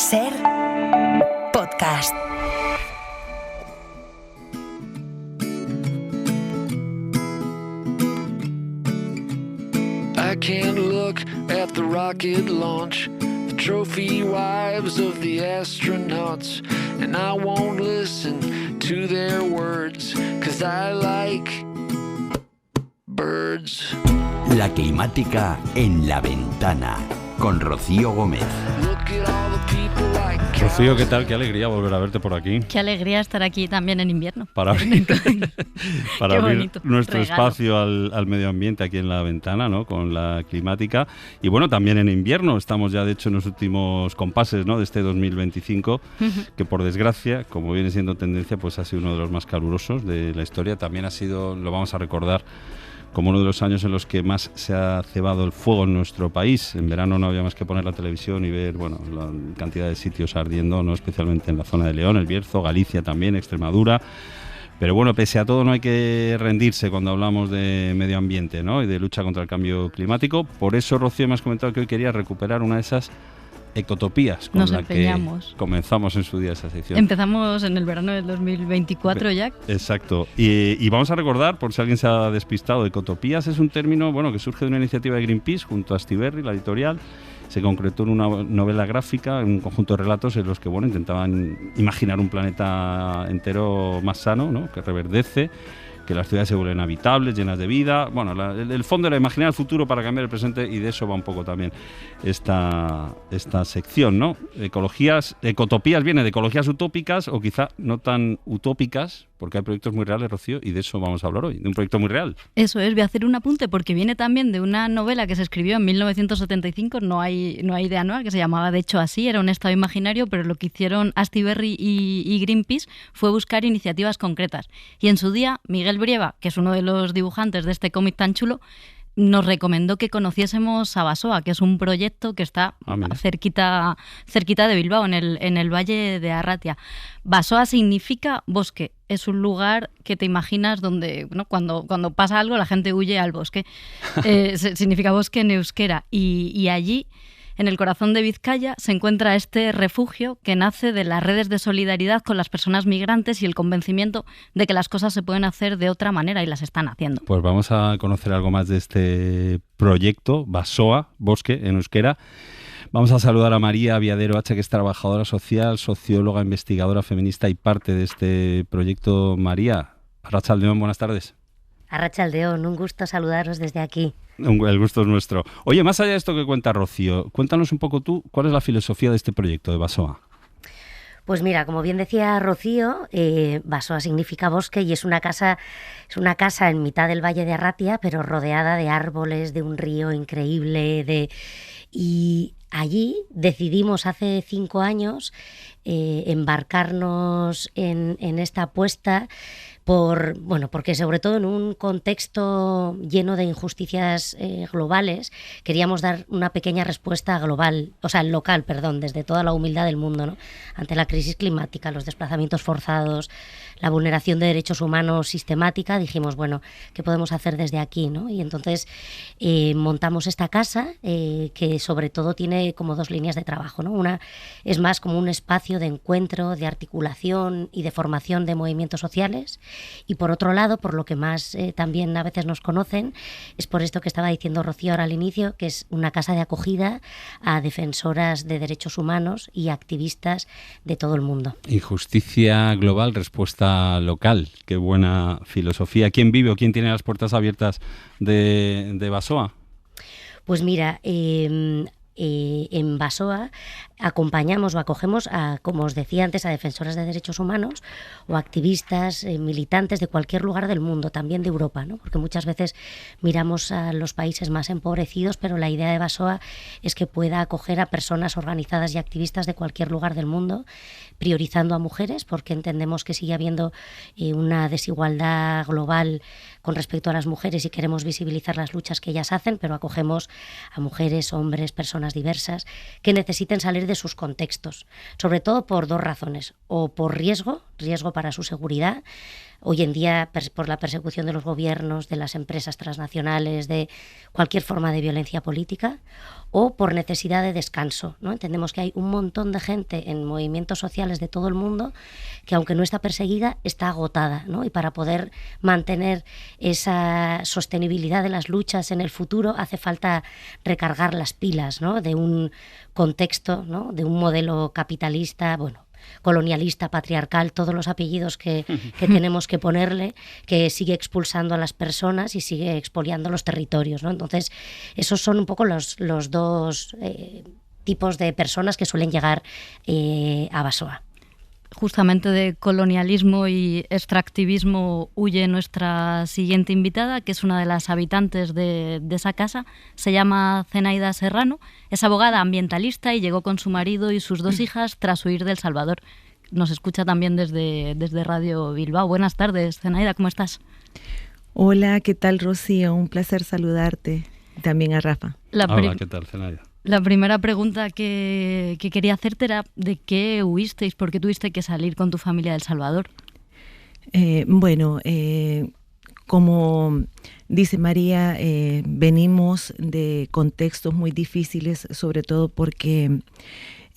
SER Podcast. I can't look at the rocket launch, the trophy wives of the astronauts, and I won't listen to their words, 'cause I like birds. La climática en la ventana, con Rocío Gómez. Rocío, ¿qué tal? Qué alegría volver a verte por aquí. Qué alegría estar aquí también en invierno. Para abrir bonito nuestro regalo. espacio al medio ambiente aquí en la ventana, ¿no? Con la climática. Y bueno, también en invierno. Estamos ya, de hecho, en los últimos compases, ¿no? De este 2025, que por desgracia, como viene siendo tendencia, pues ha sido uno de los más calurosos de la historia. También ha sido, lo vamos a recordar, como uno de los años en los que más se ha cebado el fuego en nuestro país. En verano no había más que poner la televisión y ver, bueno, la cantidad de sitios ardiendo, ¿no? Especialmente en la zona de León, El Bierzo, Galicia también, Extremadura. Pero bueno, pese a todo, no hay que rendirse cuando hablamos de medio ambiente, ¿no? Y de lucha contra el cambio climático. Por eso, Rocío, me has comentado que hoy quería recuperar una de esas ecotopías con Nos la empeñamos. que comenzamos en su día esa sección. Empezamos en el verano del 2024 ya. Exacto. Y vamos a recordar, por si alguien se ha despistado, ecotopías es un término, bueno, que surge de una iniciativa de Greenpeace junto a Astiberri, la editorial. Se concretó en una novela gráfica, en un conjunto de relatos en los que, bueno, intentaban imaginar un planeta entero más sano, ¿no? Que reverdece, que las ciudades se vuelven habitables, llenas de vida. Bueno, el fondo era imaginar el futuro para cambiar el presente, y de eso va un poco también esta sección, ¿no? Ecotopías viene de ecologías utópicas, o quizá no tan utópicas, porque hay proyectos muy reales, Rocío, y de eso vamos a hablar hoy, de un proyecto muy real. Eso es, voy a hacer un apunte porque viene también de una novela que se escribió en 1975, no hay idea nueva, que se llamaba de hecho así, era un estado imaginario, pero lo que hicieron Astiberri y Greenpeace fue buscar iniciativas concretas. Y en su día, Miguel Brieva, que es uno de los dibujantes de este cómic tan chulo, nos recomendó que conociésemos a Basoa, que es un proyecto que está cerquita de Bilbao, en el Valle de Arratia. Basoa significa bosque. Es un lugar que te imaginas donde, ¿no? cuando pasa algo la gente huye al bosque. Significa bosque en euskera. Y allí, en el corazón de Vizcaya, se encuentra este refugio que nace de las redes de solidaridad con las personas migrantes y el convencimiento de que las cosas se pueden hacer de otra manera, y las están haciendo. Pues vamos a conocer algo más de este proyecto, Basoa, bosque en euskera. Vamos a saludar a María Viadero H, que es trabajadora social, socióloga, investigadora feminista y parte de este proyecto. María, Arratsaldeon, buenas tardes. Arratsaldeon, un gusto saludaros desde aquí. El gusto es nuestro. Oye, más allá de esto que cuenta Rocío, cuéntanos un poco tú, ¿cuál es la filosofía de este proyecto de Basoa? Pues mira, como bien decía Rocío, Basoa significa bosque y es una casa en mitad del Valle de Arratia, pero rodeada de árboles, de un río increíble, y allí decidimos hace 5 años embarcarnos en esta apuesta porque sobre todo en un contexto lleno de injusticias globales queríamos dar una pequeña respuesta local, desde toda la humildad del mundo, ¿no? Ante la crisis climática, los desplazamientos forzados, la vulneración de derechos humanos sistemática. Dijimos, bueno, ¿qué podemos hacer desde aquí, ¿no? Y entonces montamos esta casa que sobre todo tiene como 2 líneas de trabajo, ¿no? Una es más como un espacio de encuentro, de articulación y de formación de movimientos sociales. Y por otro lado, por lo que más también a veces nos conocen, es por esto que estaba diciendo Rocío ahora al inicio, que es una casa de acogida a defensoras de derechos humanos y activistas de todo el mundo. Injusticia global, respuesta local. Qué buena filosofía. ¿Quién vive o quién tiene las puertas abiertas de Basoa? Pues mira, en Basoa acompañamos o acogemos a, como os decía antes, a defensoras de derechos humanos o activistas, militantes de cualquier lugar del mundo, también de Europa, ¿no? Porque muchas veces miramos a los países más empobrecidos, pero la idea de Basoa es que pueda acoger a personas organizadas y activistas de cualquier lugar del mundo, priorizando a mujeres, porque entendemos que sigue habiendo una desigualdad global con respecto a las mujeres y queremos visibilizar las luchas que ellas hacen, pero acogemos a mujeres, hombres, personas diversas que necesiten salir de sus contextos, sobre todo por 2 razones: o por riesgo para su seguridad, hoy en día por la persecución de los gobiernos, de las empresas transnacionales, de cualquier forma de violencia política, o por necesidad de descanso, ¿no? Entendemos que hay un montón de gente en movimientos sociales de todo el mundo que, aunque no está perseguida, está agotada, ¿no? Y para poder mantener esa sostenibilidad de las luchas en el futuro hace falta recargar las pilas, ¿no? De un contexto, ¿no? De un modelo capitalista, bueno, colonialista, patriarcal, todos los apellidos que tenemos que ponerle, que sigue expulsando a las personas y sigue expoliando los territorios, ¿no? Entonces, esos son un poco los dos tipos de personas que suelen llegar a Basoa. Justamente de colonialismo y extractivismo huye nuestra siguiente invitada, que es una de las habitantes de esa casa. Se llama Zenaida Serrano, es abogada ambientalista y llegó con su marido y sus 2 hijas tras huir de El Salvador. Nos escucha también desde Radio Bilbao. Buenas tardes, Zenaida, ¿cómo estás? Hola, ¿qué tal, Rocío? Un placer saludarte. También a Rafa. Hola, ¿qué tal, Zenaida? La primera pregunta que quería hacerte era ¿de qué huisteis? ¿Por qué tuviste que salir con tu familia de El Salvador? Como dice María, venimos de contextos muy difíciles, sobre todo porque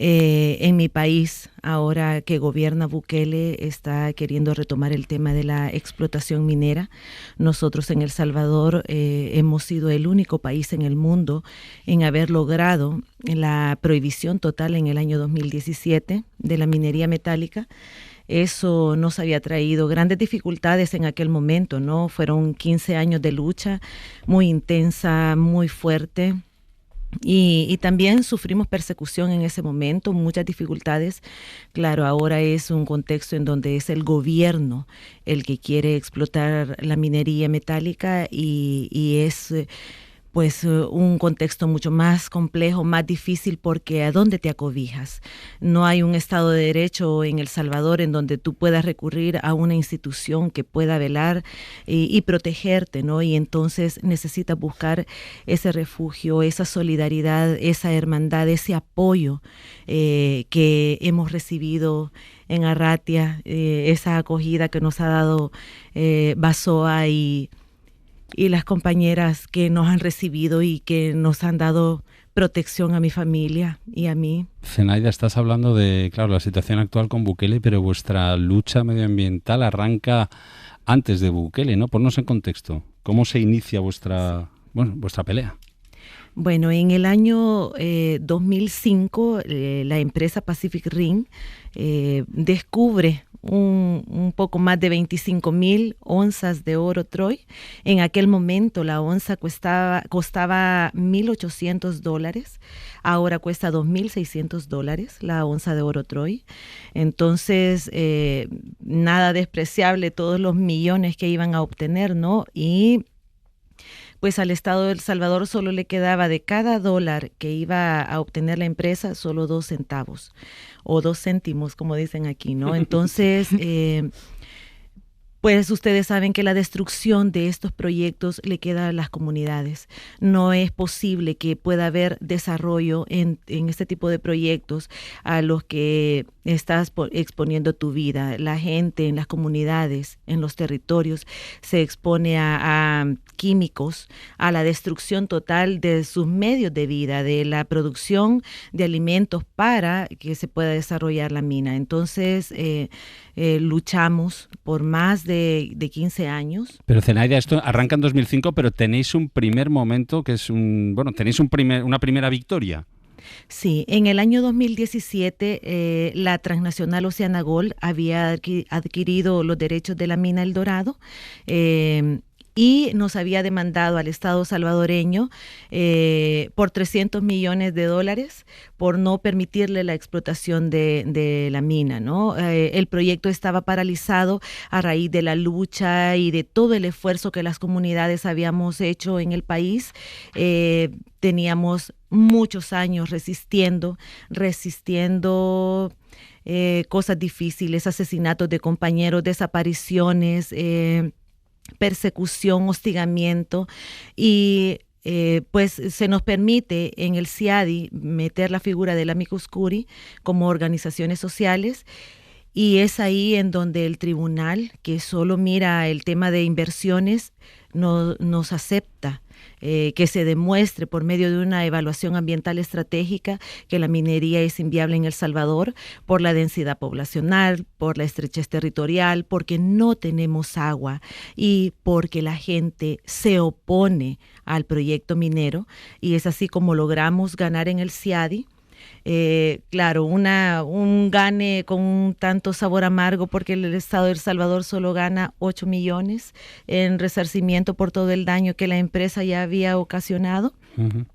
en mi país, ahora que gobierna Bukele, está queriendo retomar el tema de la explotación minera. Nosotros en El Salvador hemos sido el único país en el mundo en haber logrado la prohibición total en el año 2017 de la minería metálica. Eso nos había traído grandes dificultades en aquel momento, ¿no? Fueron 15 años de lucha muy intensa, muy fuerte. Y también sufrimos persecución en ese momento, muchas dificultades. Claro, ahora es un contexto en donde es el gobierno el que quiere explotar la minería metálica y es pues un contexto mucho más complejo, más difícil, porque ¿a dónde te acobijas? No hay un Estado de Derecho en El Salvador en donde tú puedas recurrir a una institución que pueda velar y protegerte, ¿no? Y entonces necesitas buscar ese refugio, esa solidaridad, esa hermandad, ese apoyo que hemos recibido en Arratia, esa acogida que nos ha dado Basoa y las compañeras que nos han recibido y que nos han dado protección a mi familia y a mí. Zenaida, estás hablando de, claro, la situación actual con Bukele, pero vuestra lucha medioambiental arranca antes de Bukele, ¿no? Ponnos en contexto. ¿Cómo se inicia vuestra pelea? Bueno, en el año 2005, la empresa Pacific Rim descubre un poco más de 25,000 onzas de oro Troy. En aquel momento la onza costaba $1,800, ahora cuesta $2,600 la onza de oro Troy. Entonces, nada despreciable todos los millones que iban a obtener, ¿no? Y pues al Estado de El Salvador solo le quedaba de cada $1 que iba a obtener la empresa, solo 2 centavos o 2 céntimos, como dicen aquí, ¿no? Entonces, pues ustedes saben que la destrucción de estos proyectos le queda a las comunidades. No es posible que pueda haber desarrollo en este tipo de proyectos a los que estás exponiendo tu vida. La gente en las comunidades, en los territorios, se expone a químicos, a la destrucción total de sus medios de vida, de la producción de alimentos para que se pueda desarrollar la mina. Entonces, luchamos por más de 15 años. Pero Zenaida, esto arranca en 2005, pero tenéis un primer momento que es tenéis una primera victoria. Sí, en el año 2017 la transnacional Oceanagol había adquirido los derechos de la mina El Dorado y nos había demandado al Estado salvadoreño por $300 millones por no permitirle la explotación de la mina, ¿no? El proyecto estaba paralizado a raíz de la lucha y de todo el esfuerzo que las comunidades habíamos hecho en el país. Teníamos muchos años resistiendo cosas difíciles, asesinatos de compañeros, desapariciones, persecución, hostigamiento y pues se nos permite en el CIADI meter la figura del amicus curiae como organizaciones sociales y es ahí en donde el tribunal, que solo mira el tema de inversiones, nos acepta que se demuestre por medio de una evaluación ambiental estratégica que la minería es inviable en El Salvador por la densidad poblacional, por la estrechez territorial, porque no tenemos agua y porque la gente se opone al proyecto minero, y es así como logramos ganar en el CIADI. Claro, un gane con un tanto sabor amargo, porque el Estado de El Salvador solo gana 8 millones en resarcimiento por todo el daño que la empresa ya había ocasionado. Uh-huh.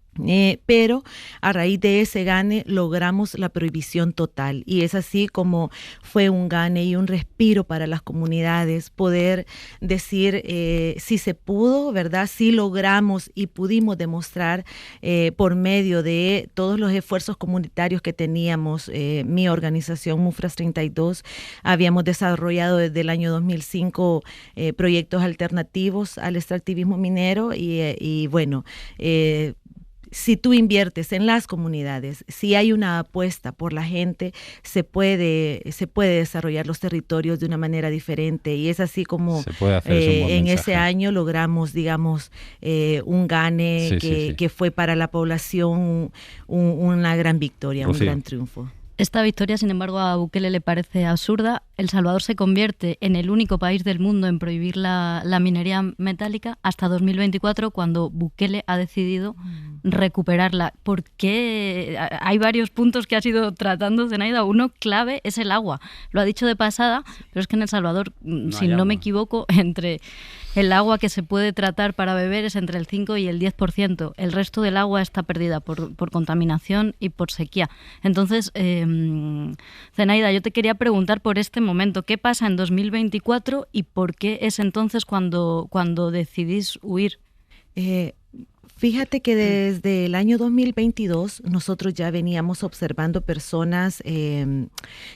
Pero a raíz de ese gane logramos la prohibición total, y es así como fue un gane y un respiro para las comunidades poder decir si se pudo, ¿verdad? Sí logramos y pudimos demostrar por medio de todos los esfuerzos comunitarios que teníamos. Mi organización MUFRAS 32 habíamos desarrollado desde el año 2005 proyectos alternativos al extractivismo minero y bueno, si tú inviertes en las comunidades, si hay una apuesta por la gente, se puede desarrollar los territorios de una manera diferente, y es así como en ese año logramos, digamos, un gane que fue para la población una gran victoria, un gran triunfo. Esta victoria, sin embargo, a Bukele le parece absurda. El Salvador se convierte en el único país del mundo en prohibir la minería metálica hasta 2024, cuando Bukele ha decidido recuperarla. ¿Por qué? Hay varios puntos que ha ido tratando Zenaida. Uno clave es el agua. Lo ha dicho de pasada, pero es que en El Salvador, si no me equivoco, entre el agua que se puede tratar para beber es entre el 5 y el 10%. El resto del agua está perdida por contaminación y por sequía. Entonces, Zenaida, yo te quería preguntar por este momento. ¿Qué pasa en 2024 y por qué es entonces cuando decidís huir? Fíjate que desde el año 2022 nosotros ya veníamos observando personas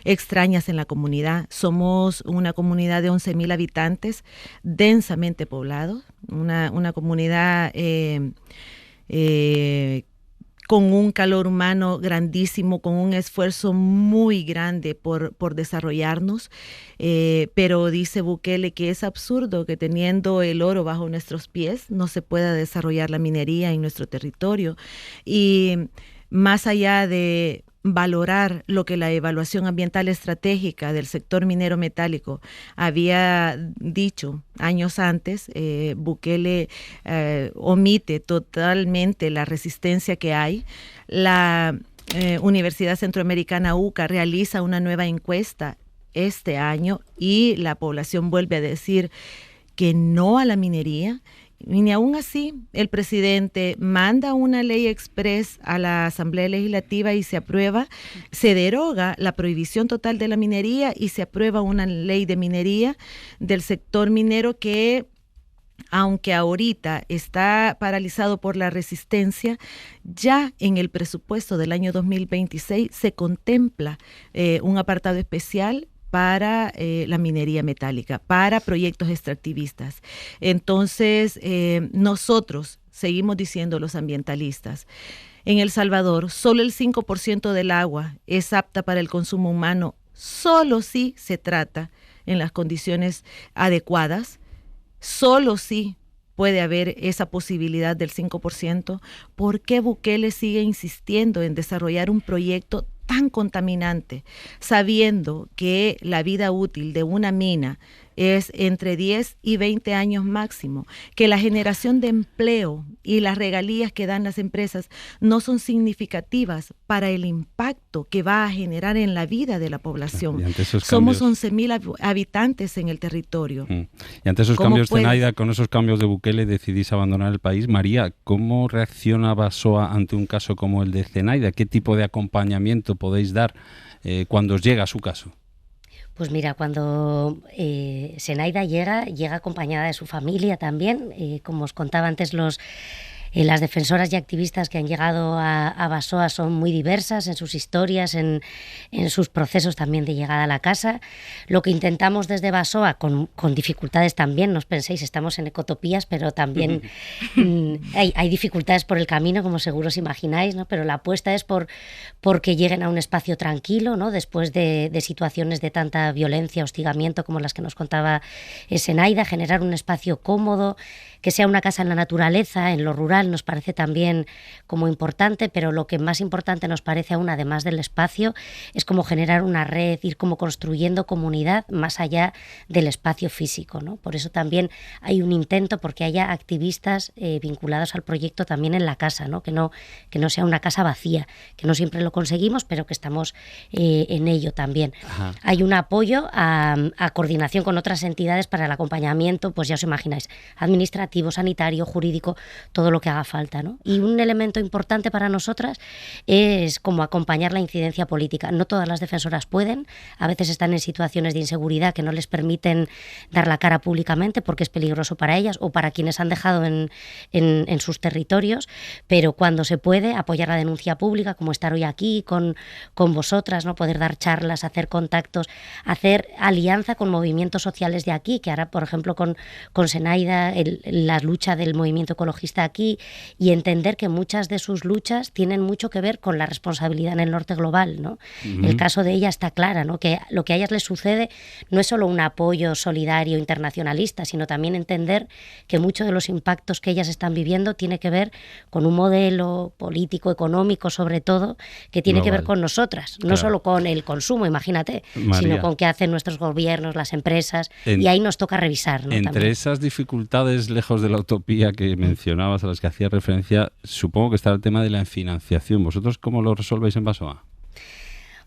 extrañas en la comunidad. Somos una comunidad de 11,000 habitantes, densamente poblado, una comunidad con un calor humano grandísimo, con un esfuerzo muy grande por desarrollarnos, pero dice Bukele que es absurdo que teniendo el oro bajo nuestros pies no se pueda desarrollar la minería en nuestro territorio. Y más allá de valorar lo que la evaluación ambiental estratégica del sector minero metálico había dicho años antes, Bukele omite totalmente la resistencia que hay. La Universidad Centroamericana UCA realiza una nueva encuesta este año y la población vuelve a decir que no a la minería. Y ni aún así, el presidente manda una ley express a la Asamblea Legislativa y se aprueba, se deroga la prohibición total de la minería y se aprueba una ley de minería del sector minero que, aunque ahorita está paralizado por la resistencia, ya en el presupuesto del año 2026 se contempla un apartado especial para la minería metálica, para proyectos extractivistas. Entonces, nosotros seguimos diciendo, los ambientalistas, en El Salvador solo el 5% del agua es apta para el consumo humano, solo si se trata en las condiciones adecuadas, solo si puede haber esa posibilidad del 5%. ¿Por qué Bukele sigue insistiendo en desarrollar un proyecto tan contaminante, sabiendo que la vida útil de una mina es entre 10 y 20 años máximo, que la generación de empleo y las regalías que dan las empresas no son significativas para el impacto que va a generar en la vida de la población? Somos 11,000 habitantes en el territorio. Y ante esos cambios, Zenaida, con esos cambios de Bukele decidís abandonar el país. María, ¿cómo reacciona Basoa ante un caso como el de Zenaida? ¿Qué tipo de acompañamiento podéis dar cuando os llega su caso? Pues mira, cuando Zenaida llega acompañada de su familia también. Como os contaba antes, los Las defensoras y activistas que han llegado a Basoa son muy diversas en sus historias, en sus procesos también de llegada a la casa. Lo que intentamos desde Basoa, con dificultades también, no os penséis, estamos en ecotopías, pero también hay dificultades por el camino, como seguro os imagináis, ¿no? Pero la apuesta es porque lleguen a un espacio tranquilo, ¿no? Después de situaciones de tanta violencia, hostigamiento como las que nos contaba Zenaida, generar un espacio cómodo, que sea una casa en la naturaleza, en lo rural, nos parece también como importante, pero lo que más importante nos parece aún, además del espacio, es como generar una red, ir como construyendo comunidad más allá del espacio físico, ¿no? Por eso también hay un intento porque haya activistas vinculados al proyecto también en la casa, ¿no? Que no sea una casa vacía, que no siempre lo conseguimos, pero que estamos en ello también. Ajá. Hay un apoyo a coordinación con otras entidades para el acompañamiento, pues ya os imagináis, administrativo, sanitario, jurídico, todo lo que haga falta, ¿no? Y un elemento importante para nosotras es como acompañar la incidencia política. No todas las defensoras pueden, a veces están en situaciones de inseguridad que no les permiten dar la cara públicamente porque es peligroso para ellas o para quienes han dejado en sus territorios, pero cuando se puede, apoyar la denuncia pública, como estar hoy aquí con vosotras, ¿no? Poder dar charlas, hacer contactos, hacer alianza con movimientos sociales de aquí, que ahora, por ejemplo, con Zenaida, la lucha del movimiento ecologista aquí, y entender que muchas de sus luchas tienen mucho que ver con la responsabilidad en el norte global, ¿no? Uh-huh. El caso de ella está clara, ¿no? Que lo que a ellas les sucede no es solo un apoyo solidario internacionalista, sino también entender que muchos de los impactos que ellas están viviendo tiene que ver con un modelo político, económico, sobre todo, que tiene que ver con nosotras, no solo con el consumo, imagínate, María, sino con qué hacen nuestros gobiernos, las empresas, y ahí nos toca revisar, ¿no? Entre también. Esas dificultades lejos de la utopía que mencionabas, a las que hacías referencia, supongo que está el tema de la financiación. ¿Vosotros cómo lo resolvéis en Basoa?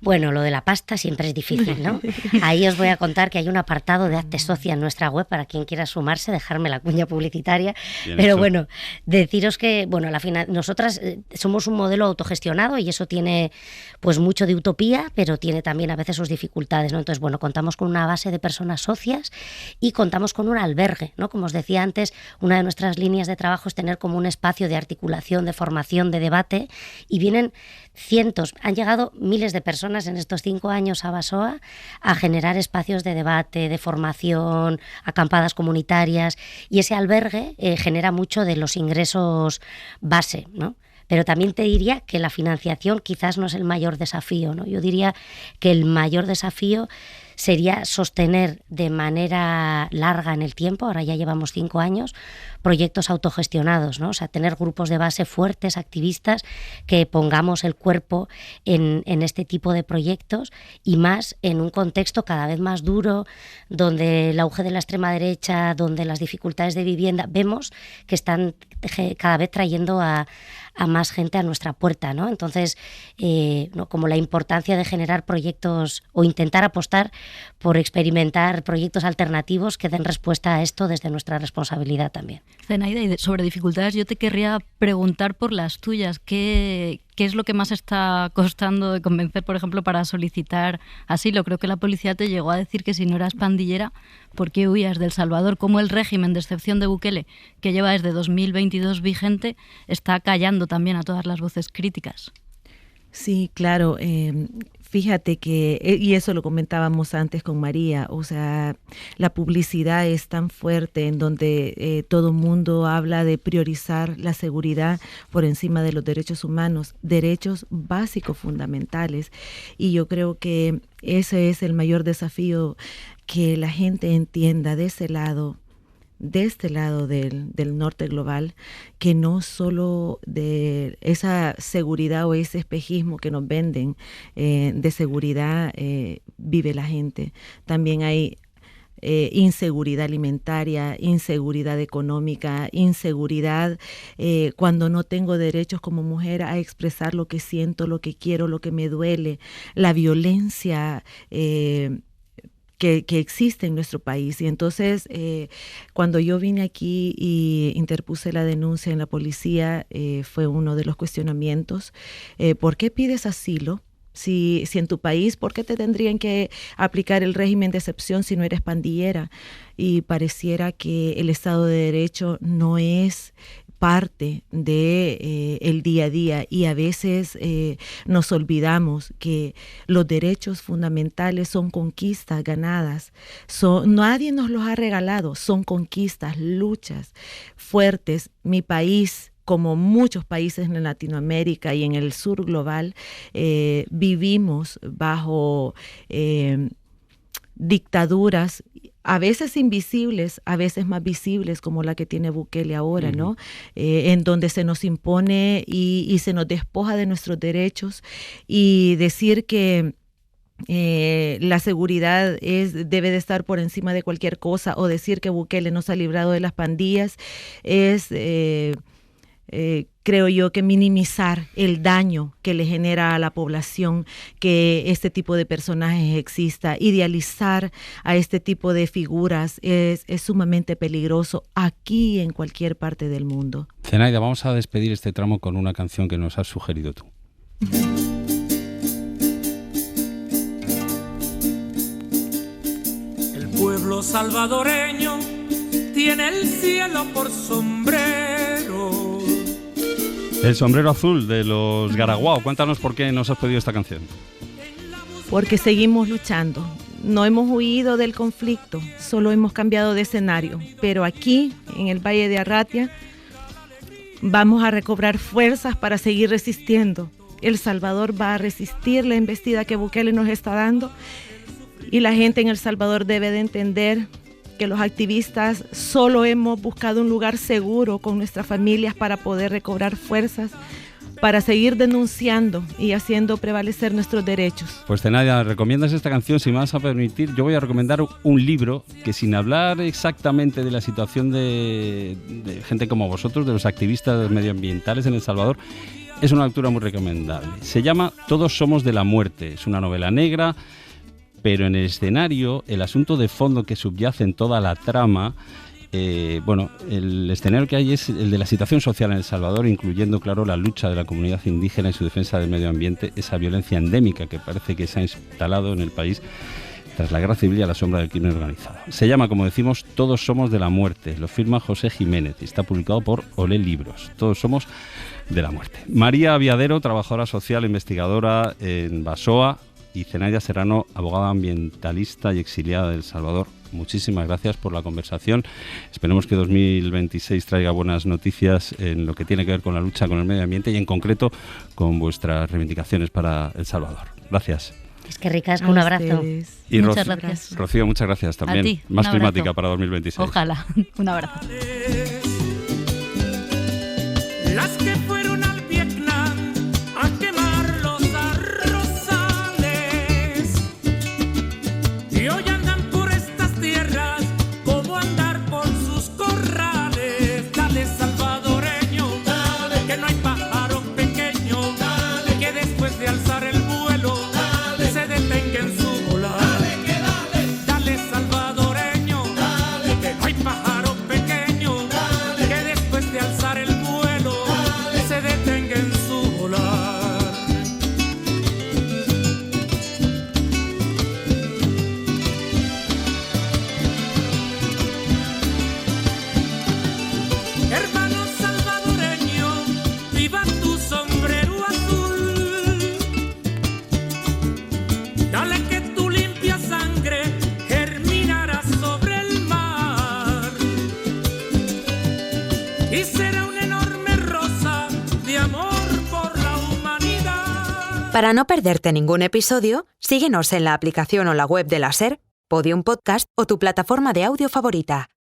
Bueno, lo de la pasta siempre es difícil, ¿no? Ahí os voy a contar que hay un apartado de Hazte Socia en nuestra web para quien quiera sumarse, dejarme la cuña publicitaria. Bien pero hecho. Bueno, deciros que bueno, nosotras somos un modelo autogestionado y eso tiene pues mucho de utopía, pero tiene también a veces sus dificultades, ¿no? Entonces, bueno, contamos con una base de personas socias y contamos con un albergue, ¿no? Como os decía antes, una de nuestras líneas de trabajo es tener como un espacio de articulación, de formación, de debate, y vienen cientos, han llegado miles de personas en estos 5 años a Basoa a generar espacios de debate, de formación, acampadas comunitarias, y ese albergue genera mucho de los ingresos base, ¿no? Pero también te diría que la financiación quizás no es el mayor desafío, ¿no? Yo diría que el mayor desafío sería sostener de manera larga en el tiempo, ahora ya llevamos 5 años, proyectos autogestionados, ¿no? O sea, tener grupos de base fuertes, activistas, que pongamos el cuerpo en este tipo de proyectos, y más en un contexto cada vez más duro, donde el auge de la extrema derecha, donde las dificultades de vivienda, vemos que están cada vez trayendo a más gente a nuestra puerta, ¿no? Entonces, ¿no? Como la importancia de generar proyectos o intentar apostar por experimentar proyectos alternativos que den respuesta a esto desde nuestra responsabilidad también. Zenaida, y sobre dificultades yo te querría preguntar por las tuyas. ¿Qué es lo que más está costando de convencer, por ejemplo, para solicitar asilo? Creo que la policía te llegó a decir que si no eras pandillera, ¿por qué huías de El Salvador? ¿Cómo el régimen de excepción de Bukele, que lleva desde 2022 vigente, está callando también a todas las voces críticas? Sí, claro. Fíjate que, y eso lo comentábamos antes con María, o sea, la publicidad es tan fuerte en donde todo el mundo habla de priorizar la seguridad por encima de los derechos humanos, derechos básicos fundamentales. Y yo creo que ese es el mayor desafío, que la gente entienda de este lado del norte global, que no solo de esa seguridad o ese espejismo que nos venden de seguridad vive la gente. También hay inseguridad alimentaria, inseguridad económica, inseguridad cuando no tengo derechos como mujer a expresar lo que siento, lo que quiero, lo que me duele, la violencia que existe en nuestro país. Y entonces, cuando yo vine aquí y interpuse la denuncia en la policía, fue uno de los cuestionamientos. ¿Por qué pides asilo? Si en tu país, ¿por qué te tendrían que aplicar el régimen de excepción si no eres pandillera? Y pareciera que el Estado de Derecho no es parte de el día a día, y a veces nos olvidamos que los derechos fundamentales son conquistas ganadas, nadie nos los ha regalado, son conquistas, luchas fuertes. Mi país, como muchos países en Latinoamérica y en el sur global, vivimos bajo dictaduras, a veces invisibles, a veces más visibles, como la que tiene Bukele ahora, ¿no? En donde se nos impone y se nos despoja de nuestros derechos, y decir que la seguridad debe de estar por encima de cualquier cosa, o decir que Bukele nos ha librado de las pandillas, es... creo yo que minimizar el daño que le genera a la población que este tipo de personajes exista. Idealizar a este tipo de figuras es sumamente peligroso aquí y en cualquier parte del mundo. Zenaida, vamos a despedir este tramo con una canción que nos has sugerido tú. El pueblo salvadoreño tiene el cielo por sombrero. El sombrero azul de los Garaguao. Cuéntanos por qué nos has pedido esta canción. Porque seguimos luchando. No hemos huido del conflicto, solo hemos cambiado de escenario. Pero aquí, en el Valle de Arratia, vamos a recobrar fuerzas para seguir resistiendo. El Salvador va a resistir la embestida que Bukele nos está dando, y la gente en El Salvador debe de entender que los activistas solo hemos buscado un lugar seguro con nuestras familias para poder recobrar fuerzas, para seguir denunciando y haciendo prevalecer nuestros derechos. Pues Zenaida, recomiendas esta canción. Si me vas a permitir, yo voy a recomendar un libro que, sin hablar exactamente de la situación de gente como vosotros, de los activistas medioambientales en El Salvador, es una lectura muy recomendable. Se llama Todos somos de la muerte. Es una novela negra, pero en el escenario, el asunto de fondo que subyace en toda la trama, el escenario que hay es el de la situación social en El Salvador, incluyendo, claro, la lucha de la comunidad indígena y su defensa del medio ambiente, esa violencia endémica que parece que se ha instalado en el país tras la guerra civil y a la sombra del crimen organizado. Se llama, como decimos, Todos somos de la muerte. Lo firma José Jiménez y está publicado por Olé Libros. Todos somos de la muerte. María Aviadero, trabajadora social, investigadora en Basoa, y Zenaida Serrano, abogada ambientalista y exiliada de El Salvador. Muchísimas gracias por la conversación. Esperemos que 2026 traiga buenas noticias en lo que tiene que ver con la lucha con el medio ambiente y en concreto con vuestras reivindicaciones para El Salvador. Gracias. Es que ricasco, un abrazo. Y muchas gracias. Rocío, muchas gracias también. A ti, más abrazo. climática para 2026. Ojalá. Un abrazo. Las que fueron al Vietnam a quemar los arrozales y hoy andan por estas tierras como andar por sus corrales. Dale, salvadoreño, dale, que no hay pájaro pequeño, dale, que después de alzar el vuelo, dale, se detenga en su volar. Dale, que dale, dale, salvadoreño, dale, que no hay pájaro pequeño, dale, que después de alzar el vuelo, dale, se detenga en su volar. Hermano salvadoreño, viva tu sombrero azul. Dale que tu limpia sangre germinará sobre el mar y será una enorme rosa de amor por la humanidad. Para no perderte ningún episodio, síguenos en la aplicación o la web de la SER, Podium Podcast o tu plataforma de audio favorita.